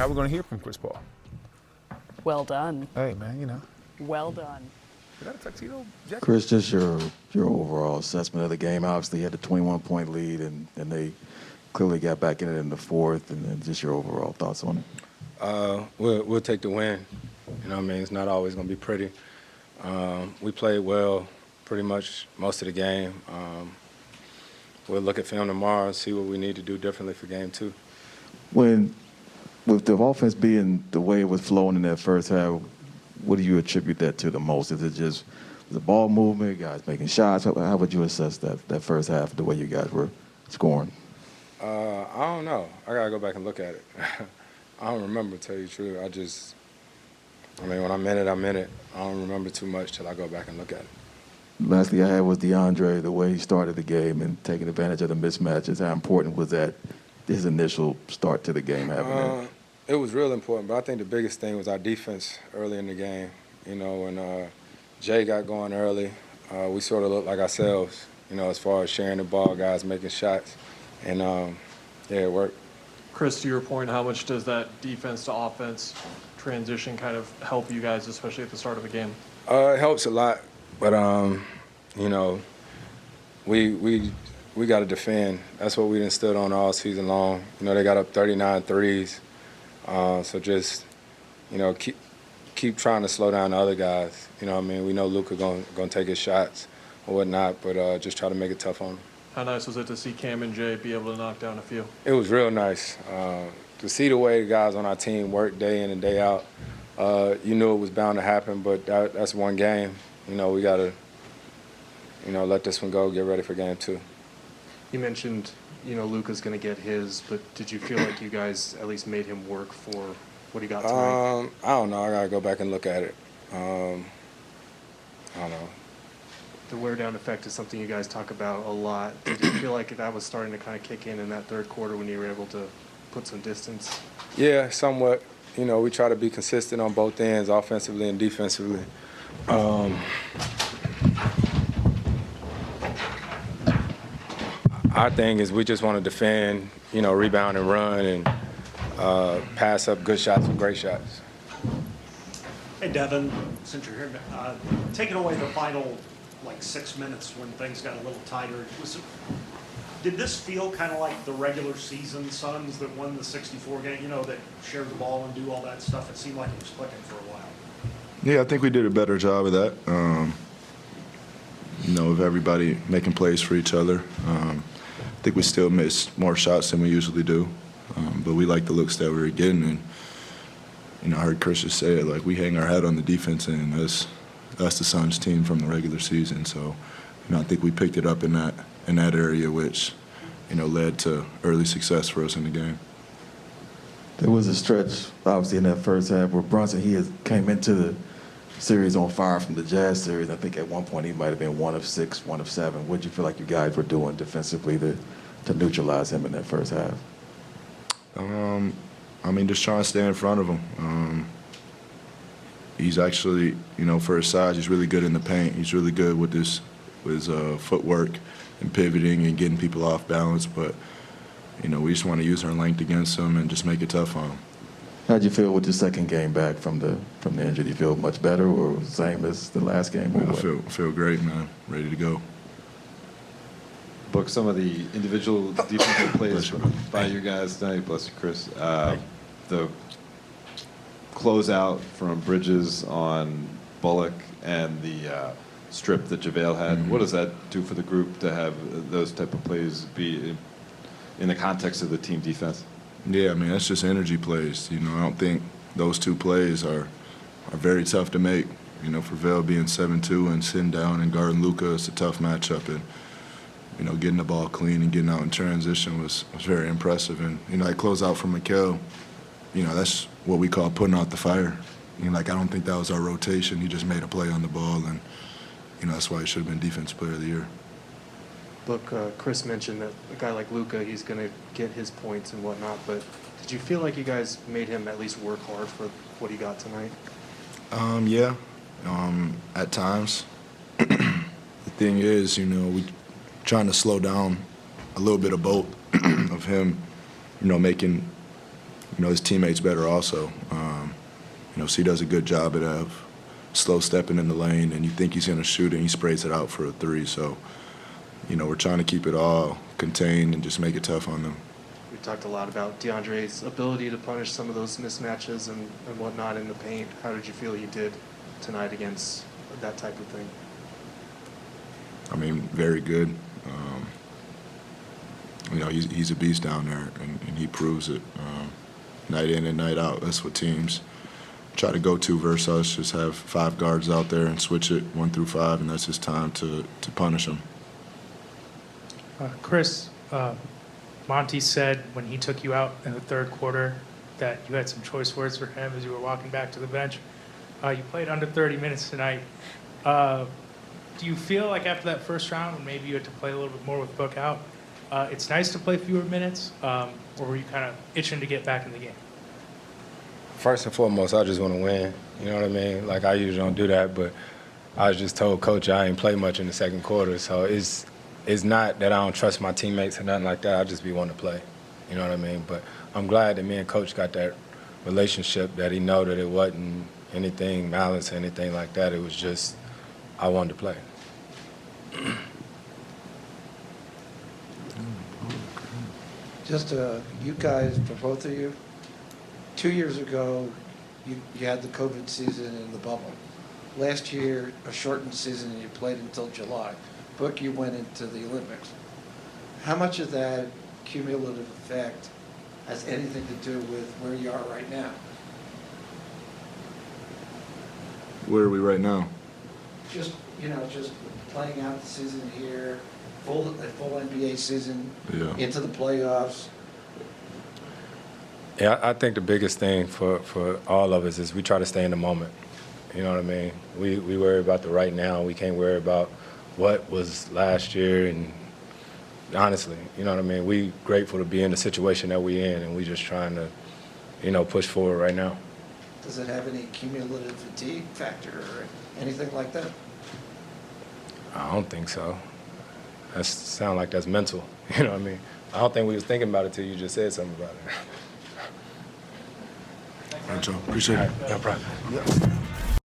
now we're going to hear from Chris Paul. Well done. Hey, man, you know. Well done. Is that a tuxedo jacket? Chris, just your overall assessment of the game. Obviously, you had the 21-point lead, and they clearly got back in it in the fourth, and then just your overall thoughts on it. We'll take the win. You know what I mean? It's not always going to be pretty. We played well pretty much most of the game. We'll look at film tomorrow and see what we need to do differently for game 2. With the offense being the way it was flowing in that first half, what do you attribute that to the most? Is it just the ball movement, guys making shots? How would you assess that first half, the way you guys were scoring? I don't know. I got to go back and look at it. I don't remember, to tell you the truth. When I'm in it, I'm in it. I don't remember too much till I go back and look at it. Lastly, I had was DeAndre, the way he started the game and taking advantage of the mismatches. How important was that, his initial start to the game having It was real important, but I think the biggest thing was our defense early in the game. You know, when Jay got going early, we sort of looked like ourselves, you know, as far as sharing the ball, guys making shots. And, yeah, it worked. Chris, to your point, how much does that defense to offense transition kind of help you guys, especially at the start of a game? It helps a lot, but, you know, we got to defend. That's what we instilled on all season long. You know, they got up 39 threes. So just, you know, keep trying to slow down the other guys. You know what I mean? We know Luka gonna take his shots or whatnot, but just try to make it tough on him. How nice was it to see Cam and Jay be able to knock down a few? It was real nice. To see the way the guys on our team work day in and day out, you knew it was bound to happen, but that's one game. You know, we got to, you know, let this one go, get ready for game 2. You mentioned, you know, Luka's going to get his, but did you feel like you guys at least made him work for what he got tonight? I don't know. I got to go back and look at it. I don't know. The wear-down effect is something you guys talk about a lot. Did you feel like that was starting to kind of kick in that third quarter when you were able to put some distance? Yeah, somewhat. You know, we try to be consistent on both ends, offensively and defensively. Our thing is we just want to defend, you know, rebound and run and pass up good shots and great shots. Hey, Devin, since you're here, taking away the final, 6 minutes when things got a little tighter, did this feel kind of like the regular season Suns that won the 64 game, you know, that shared the ball and do all that stuff? It seemed like it was clicking for a while. Yeah, I think we did a better job of that. You know, of everybody making plays for each other. I think we still missed more shots than we usually do, but we like the looks that we were getting. And you know, I heard Chris just say it, like, we hang our hat on the defense, and that's the Suns team from the regular season. So, you know, I think we picked it up in that area, which, you know, led to early success for us in the game. There was a stretch, obviously, in that first half where Brunson, came into the series on fire from the Jazz series. I think at one point he might have been 1 of 6, 1 of 7. What did you feel like you guys were doing defensively to neutralize him in that first half? I mean, just trying to stay in front of him. He's actually, you know, for his size, he's really good in the paint. He's really good with his footwork and pivoting and getting people off balance. But, you know, we just want to use our length against him and just make it tough on him. How'd you feel with your second game back from the injury? Do you feel much better or same as the last game? I feel great, man. Ready to go. Book some of the individual defensive plays by you guys tonight. Bless you, Chris. The closeout from Bridges on Bullock and the strip that JaVale had. Mm-hmm. What does that do for the group to have those type of plays be in the context of the team defense? Yeah, I mean, that's just energy plays. You know, I don't think those two plays are very tough to make. You know, for Vail being 7'2" and sitting down and guarding Luka, it's a tough matchup. And, you know, getting the ball clean and getting out in transition was very impressive. And, you know, I close out from Mikal. You know, that's what we call putting out the fire. You know, like, I don't think that was our rotation. He just made a play on the ball, and, you know, that's why he should have been Defensive Player of the Year. Look, Chris mentioned that a guy like Luka, he's going to get his points and whatnot, but did you feel like you guys made him at least work hard for what he got tonight? Yeah, at times. The thing is, you know, we trying to slow down a little bit of both of him, you know, making his teammates better also. So he does a good job at slow stepping in the lane, and you think he's going to shoot, and he sprays it out for a three. So, we're trying to keep it all contained and just make it tough on them. We talked a lot about DeAndre's ability to punish some of those mismatches and whatnot in the paint. How did you feel he did tonight against that type of thing? I mean, very good. He's a beast down there, and he proves it night in and night out. That's what teams try to go to versus us. Just have 5 guards out there and switch it 1 through 5, and that's his time to punish them. Chris, Monty said when he took you out in the third quarter that you had some choice words for him as you were walking back to the bench. You played under 30 minutes tonight. Do you feel like after that first round, when maybe you had to play a little bit more with Book out, it's nice to play fewer minutes, or were you kind of itching to get back in the game? First and foremost, I just want to win. You know what I mean? Like, I usually don't do that, but I was just told Coach I ain't play much in the second quarter, so it's not that I don't trust my teammates or nothing like that. I just be wanting to play. You know what I mean? But I'm glad that me and Coach got that relationship, that he know that it wasn't anything malice or anything like that. It was just I wanted to play. Just you guys, for both of you, 2 years ago, you had the COVID season in the bubble. Last year, a shortened season, and you played until July. Book, you went into the Olympics. How much of that cumulative effect has anything to do with where you are right now? Where are we right now? Just playing out the season here, a full NBA season, Yeah. into the playoffs. Yeah, I think the biggest thing for all of us is we try to stay in the moment. You know what I mean? We worry about the right now. We can't worry about what was last year. And honestly, you know what I mean? We grateful to be in the situation that we in, and we just trying to, push forward right now. Does it have any cumulative fatigue factor or anything like that? I don't think so. That sound like that's mental. You know what I mean? I don't think we was thinking about it till you just said something about it. All right, Joe. Appreciate it. No problem.